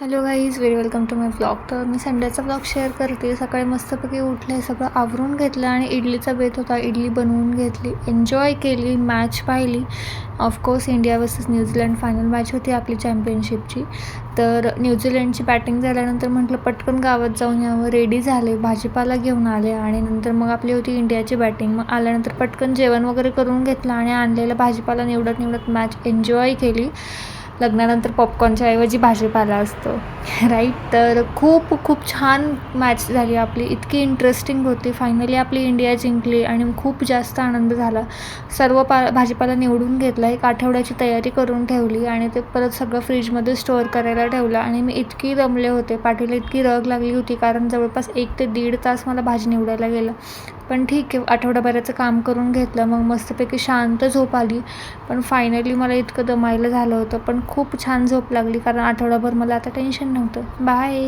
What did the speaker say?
Hello guys, very welcome to my vlog. तर मी संडेचा vlog share करते. सकाळी मस्तपैकी उठले, सगळं आवरून घेतलं आणि इडलीचा बेत होता. इडली बनवून घेतली, एन्जॉय केली, मॅच पाहिली. Of course India versus New Zealand final match होती आपली चॅम्पियनशिपची. तर न्यूझीलंडची बॅटिंग झाल्यानंतर म्हटलं पटकन गावात जाऊन यावं. रेडी झाले, भाजीपाला घेऊन आले आणि नंतर मग आपली होती इंडियाची बॅटिंग. मग आल्यानंतर पटकन जेवण वगैरे करून घेतलं आणि आणलेलं भाजीपाला निवडत मॅच एन्जॉय केली. लग्नानंतर पॉपकॉर्नच्या ऐवजी भाजीपाला असतो राईट. तर खूप छान मॅच झाली आपली, इतकी इंटरेस्टिंग होती. फायनली आपली इंडिया जिंकली आणि खूप जास्त आनंद झाला. सर्व भाजीपाला निवडून घेतला, एक आठवड्याची तयारी करून ठेवली आणि ते परत सगळं फ्रीजमध्ये स्टोअर करायला ठेवलं. आणि मी इतकी दमले होते, पाठीला इतकी रग लागली होती कारण जवळपास 1 ते 1.5 तास मला भाजी निवडायला गेलं. पण ठीक आहे, आठवड्याभराचं काम करून घेतलं. मग मस्तपैकी शांत झोप आली. पण फायनली मला इतकं दमायला झालं होतं, पण खूप छान झोप लागली कारण आठवडाभर मला आता टेन्शन नव्हतं. बाय.